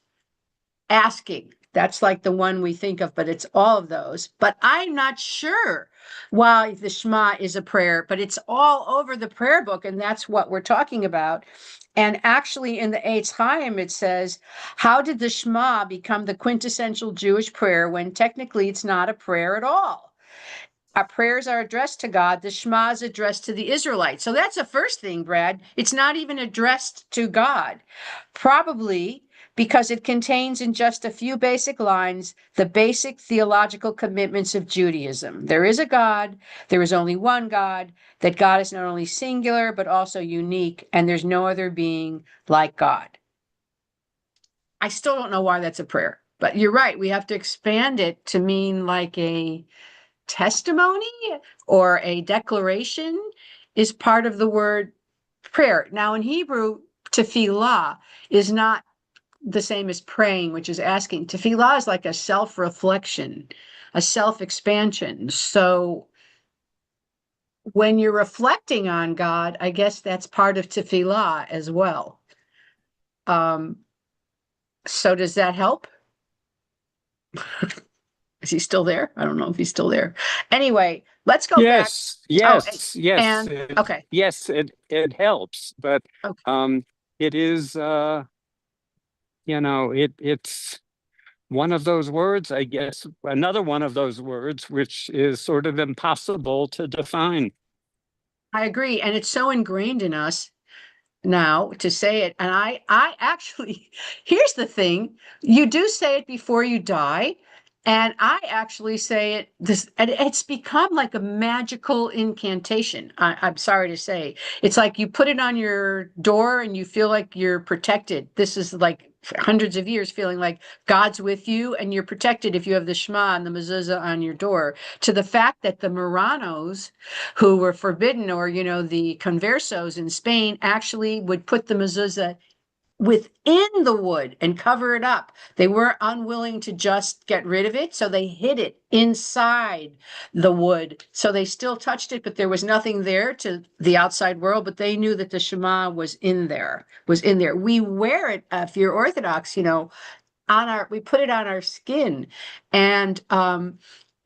asking. That's like the one we think of, but it's all of those. But I'm not sure why the Shema is a prayer, but it's all over the prayer book, and that's what we're talking about. And actually, in the Eitz Chaim, it says, how did the Shema become the quintessential Jewish prayer when technically it's not a prayer at all? Our prayers are addressed to God. The Shema is addressed to the Israelites. So that's the first thing, Brad. It's not even addressed to God. Probably because it contains in just a few basic lines the basic theological commitments of Judaism. There is a God. There is only one God. That God is not only singular, but also unique. And there's no other being like God. I still don't know why that's a prayer. But you're right. We have to expand it to mean like a testimony or a declaration is part of the word prayer. Now in Hebrew, tefillah is not the same as praying, which is asking. Tefillah is like a self-reflection, a self-expansion. So when you're reflecting on God, I guess that's part of tefillah as well. So does that help? Is he still there? I don't know if he's still there. Anyway, let's go back. Yes. Okay. Yes, it helps, but okay. It is it's one of those words, I guess, another one of those words which is sort of impossible to define. I agree, and it's so ingrained in us now to say it. And I actually, here's the thing, you do say it before you die. And I actually say and it's become like a magical incantation. I'm sorry to say. It's like you put it on your door and you feel like you're protected. This is like hundreds of years feeling like God's with you and you're protected if you have the Shema and the mezuzah on your door. To the fact that the Marranos, who were forbidden, or, the conversos in Spain, actually would put the mezuzah within the wood and cover it up. They were unwilling to just get rid of it, so they hid it inside the wood. So they still touched it, but there was nothing there to the outside world, but they knew that the Shema was in there. We wear it, if you're Orthodox, we put it on our skin, and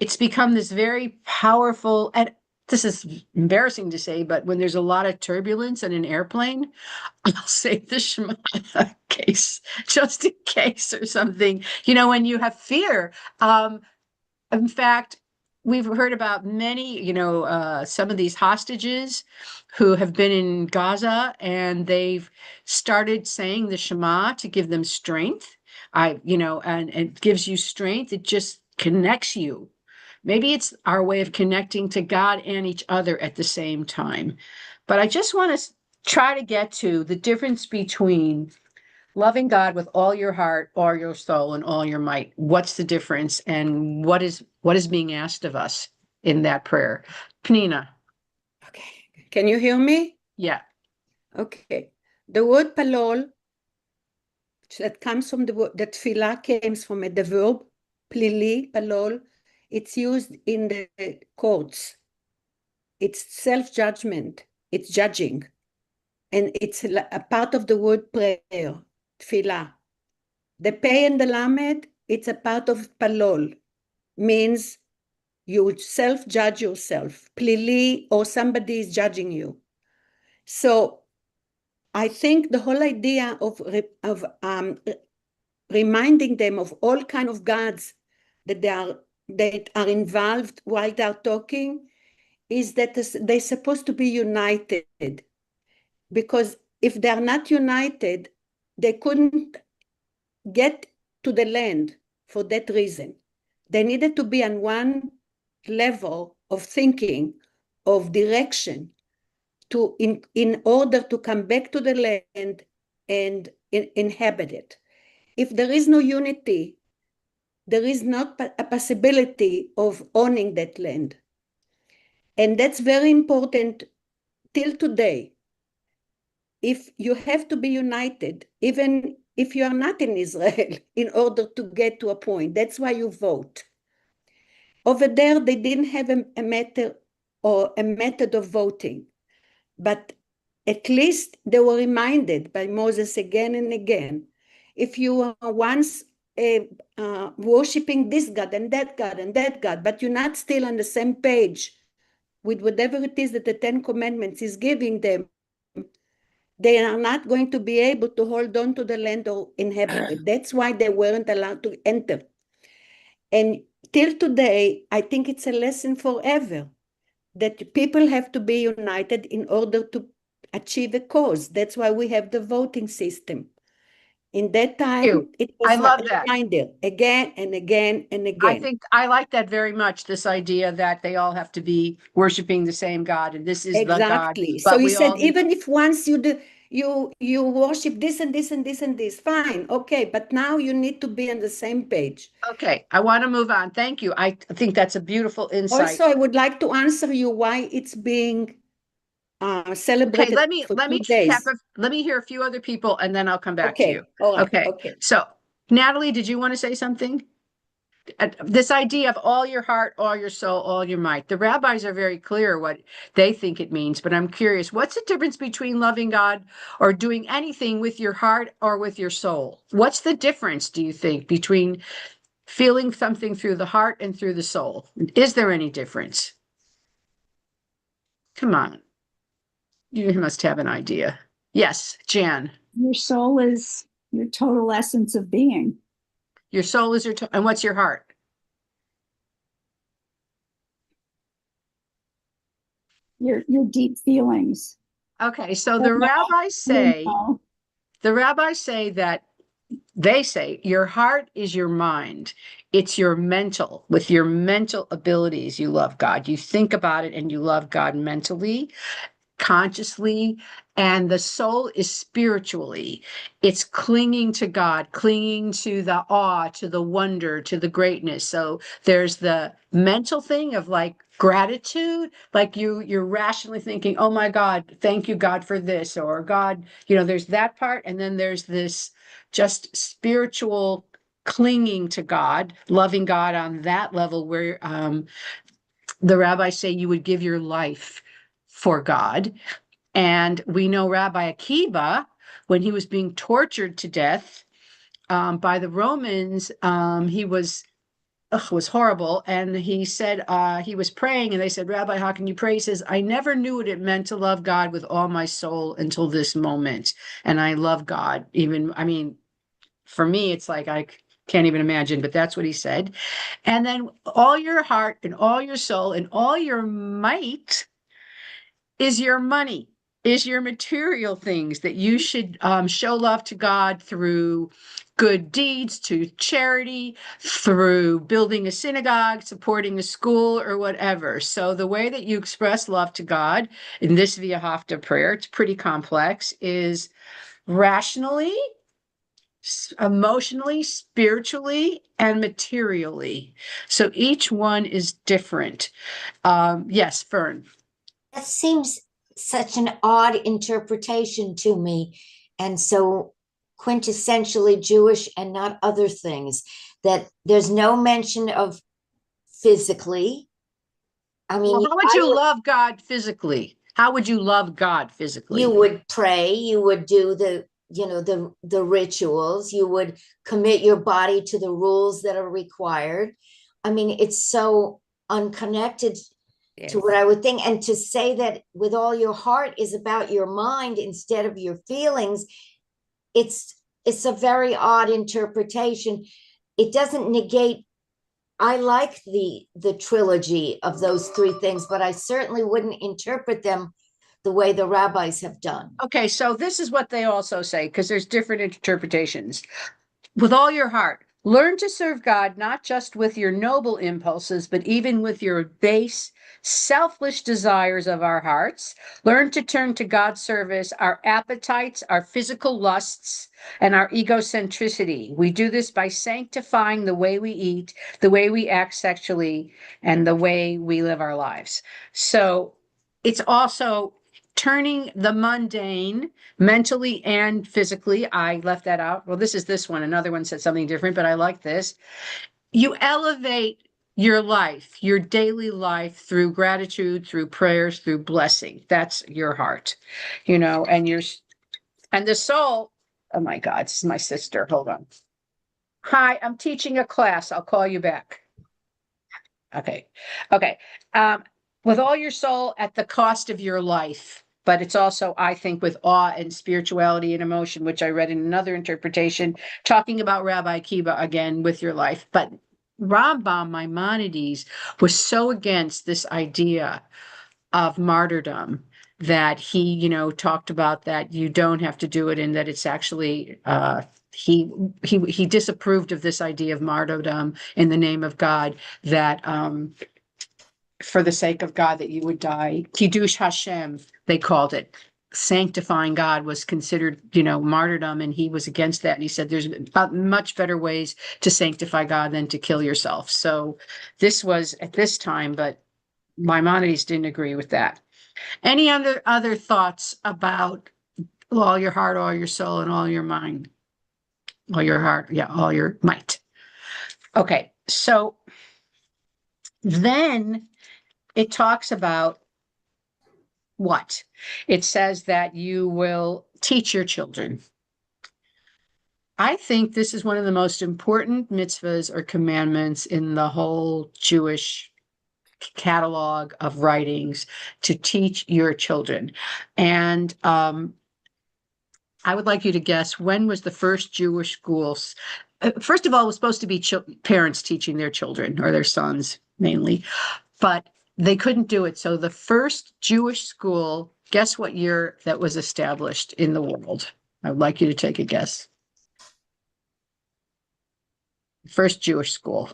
it's become this very powerful, and this is embarrassing to say, but when there's a lot of turbulence in an airplane, I'll say the Shema case, just in case or something, when you have fear. In fact, we've heard about many, some of these hostages who have been in Gaza, and they've started saying the Shema to give them strength. And it gives you strength. It just connects you. Maybe it's our way of connecting to God and each other at the same time. But I just want to try to get to the difference between loving God with all your heart, all your soul, and all your might. What's the difference, and what is being asked of us in that prayer? Pnina. Okay. Can you hear me? Yeah. Okay. The word palol, that comes from the word, that tefillah comes from the verb plili, palol. It's used in the courts. It's self-judgment. It's judging. And it's a part of the word prayer, tefillah. The pei and the lamed, it's a part of palol. Means you self-judge yourself. Plili, or somebody is judging you. So I think the whole idea of reminding them of all kind of gods that are involved while they're talking is that they're supposed to be united. Because if they're not united, they couldn't get to the land for that reason. They needed to be on one level of thinking, of direction, in order to come back to the land and inhabit it. If there is no unity, there is not a possibility of owning that land. And that's very important till today. If you have to be united, even if you are not in Israel, in order to get to a point, that's why you vote. Over there, they didn't have a method of voting, but at least they were reminded by Moses again and again. If you are once worshiping this God and that God and that God, but you're not still on the same page with whatever it is that the Ten Commandments is giving them, they are not going to be able to hold on to the land or inhabit it. That's why they weren't allowed to enter. And till today, I think it's a lesson forever that people have to be united in order to achieve a cause. That's why we have the voting system. In that time, it was I love that. reminder again and again and again. I think I like that very much, this idea that they all have to be worshiping the same God, and this is exactly. the God. So he said, even if once you worship this and this and this and this, fine, okay, but now you need to be on the same page. Okay, I want to move on. Thank you. I think that's a beautiful insight. Also, I would like to answer you why it's being celebrated. Okay, let me hear a few other people, and then I'll come back to you. All right. Okay. So, Natalie, did you want to say something? This idea of all your heart, all your soul, all your might. The rabbis are very clear what they think it means, but I'm curious, what's the difference between loving God or doing anything with your heart or with your soul? What's the difference, do you think, between feeling something through the heart and through the soul? Is there any difference? Come on. You must have an idea. Yes, Jan. Your soul is your total essence of being. Your soul is and what's your heart? Your deep feelings. Okay, so the rabbis say that they say your heart is your mind. It's your mental, with your mental abilities, you love God. You think about it and you love God mentally, consciously, and the soul is spiritually. It's clinging to God, clinging to the awe, to the wonder, to the greatness. So there's the mental thing of like gratitude, like you're rationally thinking, oh my God, thank you God for this, or God, there's that part. And then there's this just spiritual clinging to God, loving God on that level where the rabbis say you would give your life for God. And we know Rabbi Akiva, when he was being tortured to death by the Romans, he was horrible. And he said, he was praying and they said, Rabbi, how can you pray? He says, I never knew what it meant to love God with all my soul until this moment. And I love God. For me, it's like, I can't even imagine, but that's what he said. And then all your heart and all your soul and all your might is your money, is your material things that you should show love to God through good deeds, to charity, through building a synagogue, supporting a school, or whatever. So the way that you express love to God in this Via Hafta prayer, it's pretty complex, is rationally, emotionally, spiritually, and materially. So each one is different. Yes, Fern. That seems such an odd interpretation to me, and so quintessentially Jewish and not other things, that there's no mention of physically. I mean, how would you love God physically? How would you love God physically? You would pray, you would do the rituals, you would commit your body to the rules that are required. I mean, it's so unconnected to what I would think. And to say that with all your heart is about your mind instead of your feelings, it's a very odd interpretation. It doesn't negate. I like the trilogy of those three things, but I certainly wouldn't interpret them the way the rabbis have done. Okay, so this is what they also say, because there's different interpretations. With all your heart, Learn to serve God not just with your noble impulses, but even with your base, selfish desires of our hearts. Learn to turn to God's service, our appetites, our physical lusts, and our egocentricity. We do this by sanctifying the way we eat, the way we act sexually, and the way we live our lives. So it's also turning the mundane mentally and physically. I left that out. Well, this one. Another one said something different, but I like this. You elevate your life, your daily life through gratitude, through prayers, through blessing. That's your heart, and and the soul. Oh my God, this is my sister. Hold on. Hi, I'm teaching a class. I'll call you back. Okay. Okay. With all your soul at the cost of your life. But it's also, I think, with awe and spirituality and emotion, which I read in another interpretation, talking about Rabbi Akiva again with your life. But Rambam Maimonides was so against this idea of martyrdom that he, talked about that you don't have to do it and that it's actually he disapproved of this idea of martyrdom in the name of God, that for the sake of God, that you would die. Kiddush Hashem, they called it. Sanctifying God was considered, martyrdom, and he was against that. And he said there's much better ways to sanctify God than to kill yourself. So this was at this time, but Maimonides didn't agree with that. Any other thoughts about all your heart, all your soul, and all your mind? All your heart, yeah, all your might. Okay, so then it talks about what? It says that you will teach your children. I think this is one of the most important mitzvahs or commandments in the whole Jewish catalog of writings, to teach your children. And I would like you to guess, when was the first Jewish schools? First of all, it was supposed to be parents teaching their children, or their sons mainly, but they couldn't do it. So the first Jewish school, guess what year that was established in the world? I would like you to take a guess. First Jewish school.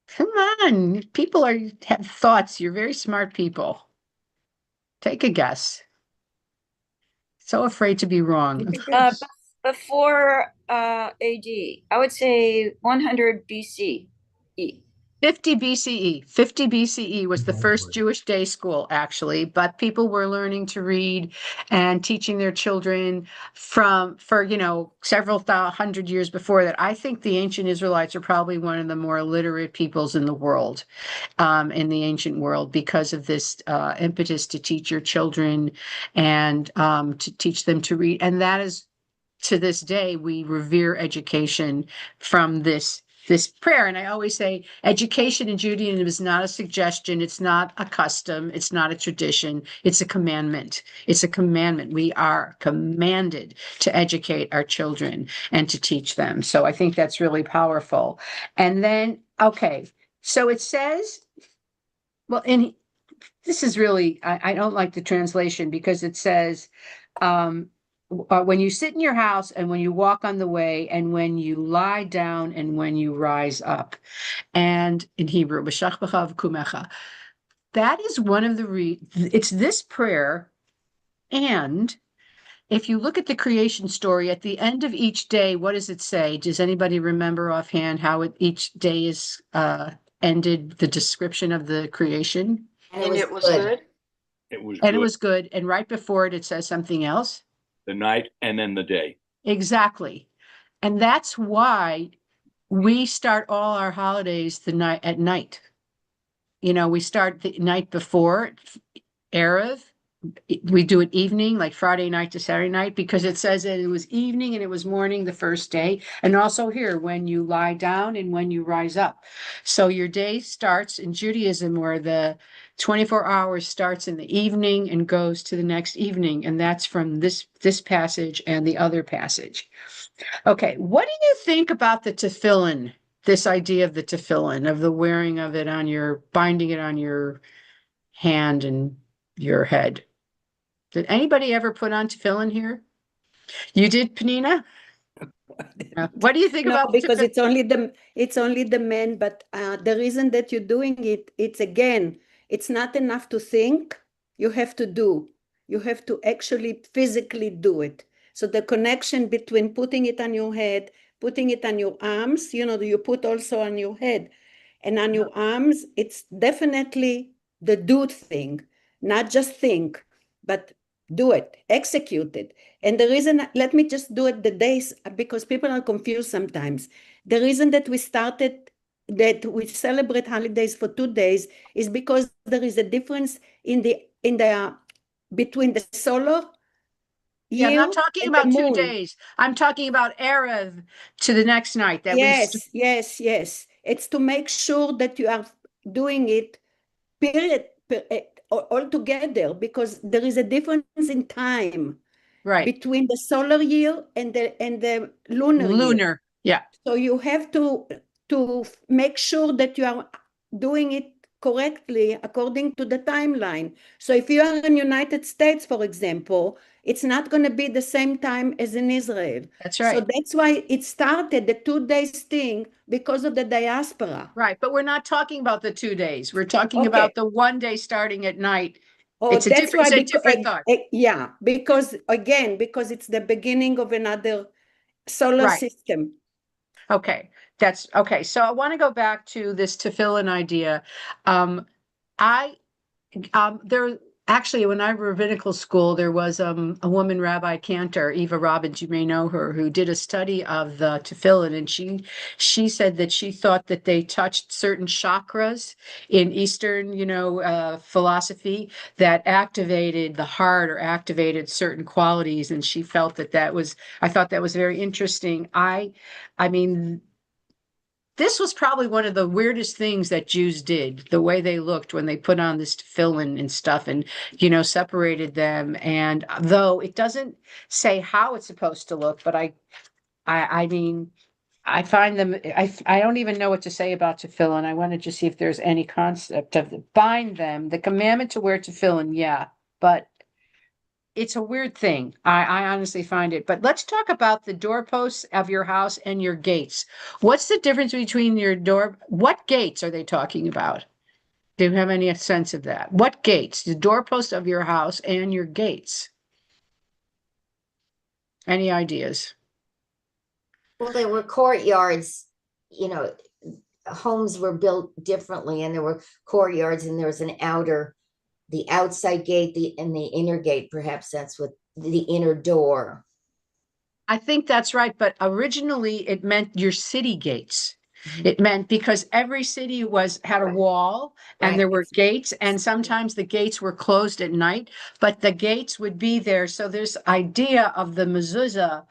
Come on, people have thoughts. You're very smart people. Take a guess. So afraid to be wrong. Before AD, I would say 100 BCE. 50 BCE. 50 BCE was the first Jewish day school, actually, but people were learning to read and teaching their children for several hundred years before that. I think the ancient Israelites are probably one of the more literate peoples in the world, in the ancient world, because of this impetus to teach your children and to teach them to read. And that is, to this day, we revere education from this prayer. And I always say education in Judaism is not a suggestion. It's not a custom. It's not a tradition. It's a commandment. It's a commandment. We are commanded to educate our children and to teach them. So I think that's really powerful. And then, okay, so it says, well, and this is really, I don't like the translation, because it says, when you sit in your house, and when you walk on the way, and when you lie down, and when you rise up. And in Hebrew, b'shach b'cha v'kumecha. That is one of it's this prayer. And if you look at the creation story, at the end of each day, what does it say? Does anybody remember offhand how each day is ended, the description of the creation? And it was good. It was And good. it was good. And right before it says something else. The night and then the day. Exactly. And that's why we start all our holidays at night. We start the night before, Erev. We do it evening, like Friday night to Saturday night, because it says that it was evening and it was morning the first day. And also here, when you lie down and when you rise up. So your day starts in Judaism, where the 24 hours starts in the evening and goes to the next evening. And that's from this passage and the other passage. Okay, what do you think about the tefillin? This idea of the tefillin, of the wearing of it binding it on your hand and your head. Did anybody ever put on tefillin here? You did, Panina? What do you think No, about because it's only the men, but the reason that you're doing it, it's not enough to think, you have to do. You have to actually physically do it. So the connection between putting it on your head, putting it on your arms, you put also on your head and on your arms, it's definitely the do thing, not just think, but do it, execute it. And the reason, let me just do it the days, because people are confused sometimes. The reason that we celebrate holidays for 2 days is because there is a difference between the solar Yeah, I'm year not talking and about the 2 moon. days. I'm talking about Erev to the next night. Yes. It's to make sure that you are doing it period all together, because there is a difference in time between the solar year and the lunar year. Yeah. So you have to make sure that you are doing it correctly according to the timeline. So if you are in United States, for example, it's not going to be the same time as in Israel. That's right. So that's why it started, the 2 days thing, because of the diaspora. Right, but we're not talking about the 2 days. We're talking about the 1 day starting at night. Oh, It's a that's different thought. Yeah, because it's the beginning of another solar system. Okay, that's okay. So I want to go back to this tefillin idea. There actually, when I was rabbinical school, there was a woman, Rabbi Cantor, Eva Robbins, you may know her, who did a study of the tefillin, and she said that she thought that they touched certain chakras in Eastern, philosophy that activated the heart or activated certain qualities, and she felt I thought that was very interesting. I mean, this was probably one of the weirdest things that Jews did, the way they looked when they put on this tefillin and stuff and, separated them. And though it doesn't say how it's supposed to look, but I mean, I find them, I don't even know what to say about tefillin. I wanted to see if there's any concept of bind them, the commandment to wear tefillin. Yeah, but it's a weird thing. I honestly find it. But let's talk about the doorposts of your house and your gates. What's the difference between what gates are they talking about? Do you have any sense of that? What gates? The doorpost of your house and your gates. Any ideas? Well, there were courtyards, homes were built differently, and there were courtyards, and there was the outside gate, and the inner gate. Perhaps that's what the inner door. I think that's right, but originally it meant your city gates. It meant because every city had a wall and there were gates, and sometimes the gates were closed at night, but the gates would be there. So this idea of the mezuzah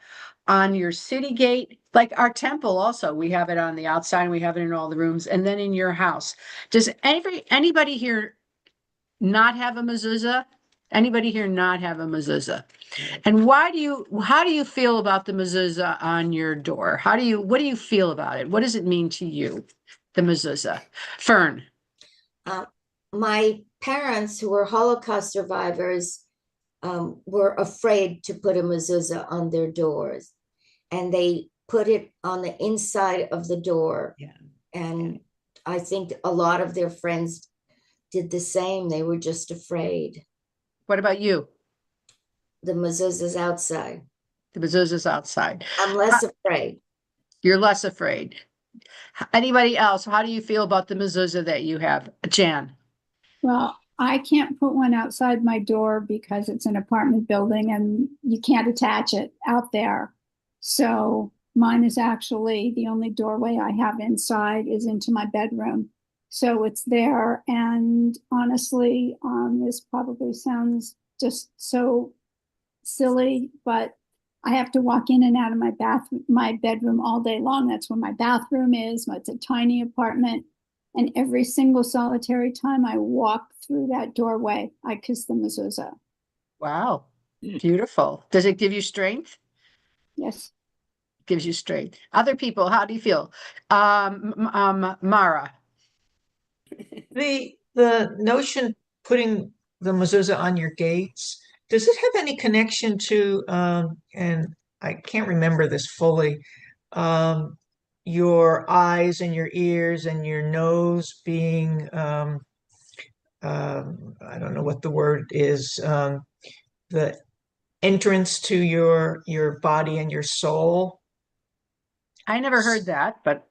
on your city gate, like our temple also, we have it on the outside and we have it in all the rooms, and then in your house. Does anybody here not have a mezuzah? Anybody here not have a mezuzah? And how do you feel about the mezuzah on your door? What do you feel about it? What does it mean to you, the mezuzah? Fern. My parents, who were Holocaust survivors, were afraid to put a mezuzah on their doors, and they put it on the inside of the door. Yeah. And I think a lot of their friends did the same. They were just afraid. What about you? The mezuzah's outside. The mezuzah's outside. I'm less afraid. You're less afraid. Anybody else? How do you feel about the mezuzah that you have? Jan. Well, I can't put one outside my door because it's an apartment building and you can't attach it out there. So mine is actually the only doorway I have inside is into my bedroom. So it's there. And honestly, this probably sounds just so silly, but I have to walk in and out of my bedroom all day long. That's where my bathroom is. It's a tiny apartment. And every single solitary time I walk through that doorway, I kiss the mezuzah. Wow. Beautiful. Does it give you strength? Yes. Gives you strength. Other people, how do you feel? Mara. The notion putting the mezuzah on your gates, does it have any connection to and I can't remember this fully. Your eyes and your ears and your nose being, I don't know what the word is, the entrance to your body and your soul. I never heard that, but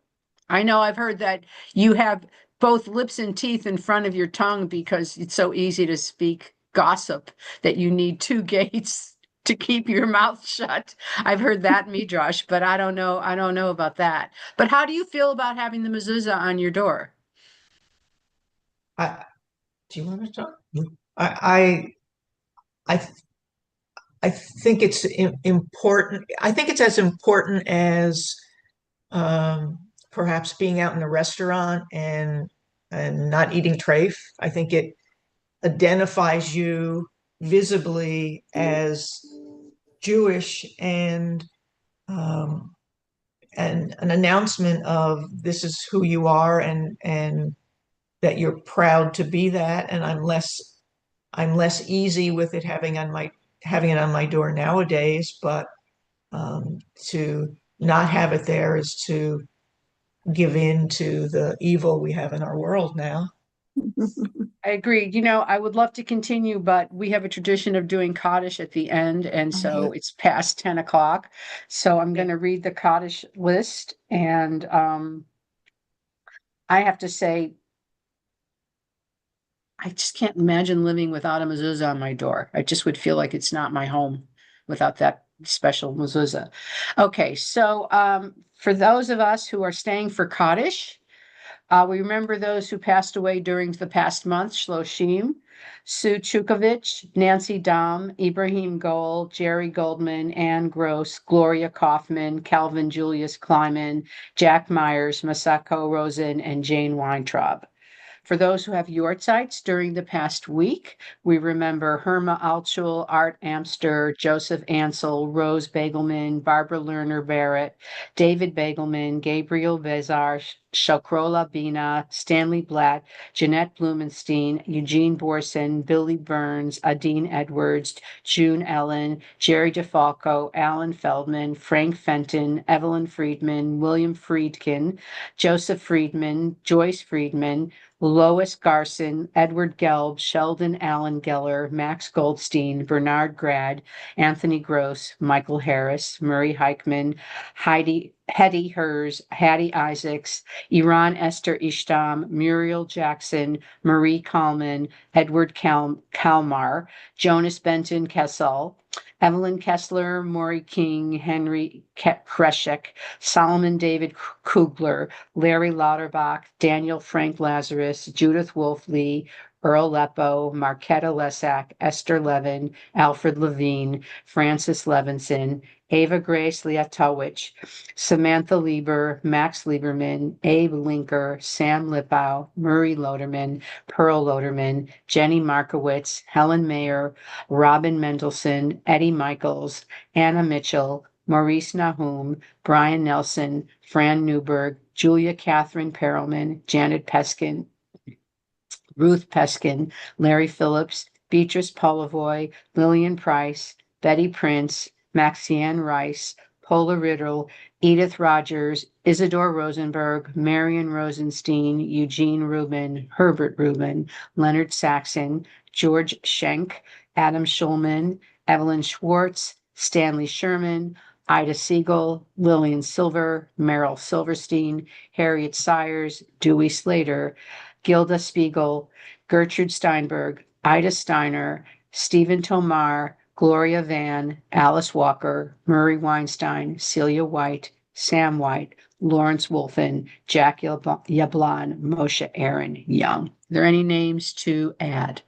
I know I've heard that you have both lips and teeth in front of your tongue because it's so easy to speak gossip that you need two gates to keep your mouth shut. I've heard that midrash, but I don't know. I don't know about that. But how do you feel about having the mezuzah on your door? Do you want to talk? I I think it's important. I think it's as important as perhaps being out in a restaurant and not eating treif. I think it identifies you visibly as Jewish and an announcement of this is who you are and that you're proud to be that. And I'm less easy with it having it on my door nowadays, but to not have it there is to give in to the evil we have in our world now. I agree. You know, I would love to continue, but we have a tradition of doing Kaddish at the end, and so it's past 10 o'clock. So I'm going to read the Kaddish list, and I have to say, I just can't imagine living without a mezuzah on my door. I just would feel like it's not my home without that special mezuzah. Okay, so for those of us who are staying for Kaddish, we remember those who passed away during the past month, Shloshim, Sue Chukovich, Nancy Dom, Ibrahim Gold, Jerry Goldman, Ann Gross, Gloria Kaufman, Calvin Julius Kleiman, Jack Myers, Masako Rosen, and Jane Weintraub. For those who have yortzites during the past week, we remember Herma Altschul, Art Amster, Joseph Ansel, Rose Bagelman, Barbara Lerner Barrett, David Bagelman, Gabriel Vezar, Shokrola Bina, Stanley Blatt, Jeanette Blumenstein, Eugene Borson, Billy Burns, Adine Edwards, June Ellen, Jerry DeFalco, Alan Feldman, Frank Fenton, Evelyn Friedman, William Friedkin, Joseph Friedman, Joyce Friedman, Lois Garson, Edward Gelb, Sheldon Allen Geller, Max Goldstein, Bernard Grad, Anthony Gross, Michael Harris, Murray Heichman, Hetty Hers, Hattie Isaacs, Iran Esther Ishtam, Muriel Jackson, Marie Kalman, Edward Kalmar, Jonas Benton Kessel, Evelyn Kessler, Maury King, Henry Kreshek, Solomon David Kugler, Larry Lauterbach, Daniel Frank Lazarus, Judith Wolf Lee, Earl Leppo, Marquetta Lesak, Esther Levin, Alfred Levine, Francis Levinson, Ava Grace Liatowicz, Samantha Lieber, Max Lieberman, Abe Linker, Sam Lippow, Murray Loderman, Pearl Loderman, Jenny Markowitz, Helen Mayer, Robin Mendelson, Eddie Michaels, Anna Mitchell, Maurice Nahum, Brian Nelson, Fran Newberg, Julia Catherine Perelman, Janet Peskin, Ruth Peskin, Larry Phillips, Beatrice Polavoy, Lillian Price, Betty Prince, Maxiane Rice, Paula Riddle, Edith Rogers, Isidore Rosenberg, Marion Rosenstein, Eugene Rubin, Herbert Rubin, Leonard Saxon, George Schenk, Adam Schulman, Evelyn Schwartz, Stanley Sherman, Ida Siegel, Lillian Silver, Merrill Silverstein, Harriet Sires, Dewey Slater, Gilda Spiegel, Gertrude Steinberg, Ida Steiner, Stephen Tomar, Gloria Van, Alice Walker, Murray Weinstein, Celia White, Sam White, Lawrence Wolfen, Jack Yablon, Moshe Aaron Young. Are there any names to add?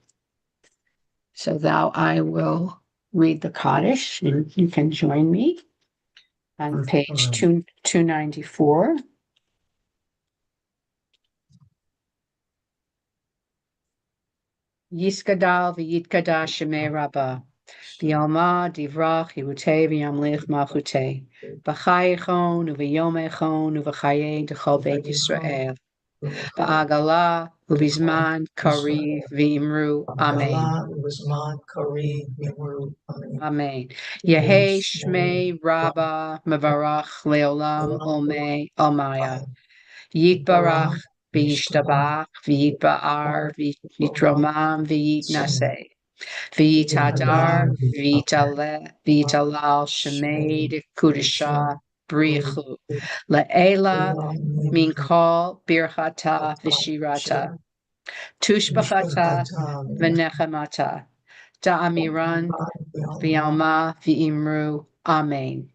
So now I will read the Kaddish, and you can join me on page 294. Yiskadal v'yitkadash shemei Rabbah. V'yalma divrach Yehutei v'yamlich malchutei. B'chayechon uv'yomechon uv'chayei d'chol Beit Yisrael. Ba'agala ubizman kari v'imru amen. Amen. Yehi shmei rabba mevarach leolam omei omaya. Yitbarach v'yishtabach v'yitba'ar v'yitromam v'yitnaseh. V'yitadar v'yitalal shemei kudisha brichu. Le'ela min kol birchata v'shirata. Tushbachata v'nechamata. Da'amiran v'yalma v'imru. Amen.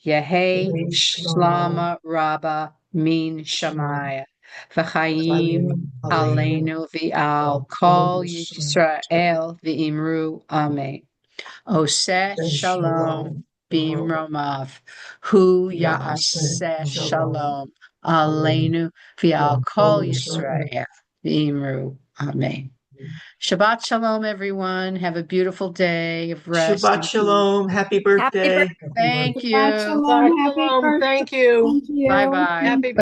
Yehi shlama rabba min shamaya. V'chaim aleinu v'al kol Yisrael v'imru. Amen. Oseh shalom b'imromav. Hu ya'aseh shalom aleinu v'al kol Yisrael v'imru. Amen. Shabbat shalom, everyone. Have a beautiful day of rest. Shabbat shalom. Happy birthday. Thank you. Shabbat shalom, Shabbat happy shalom. birthday. Thank you. Thank you. Bye-bye. Happy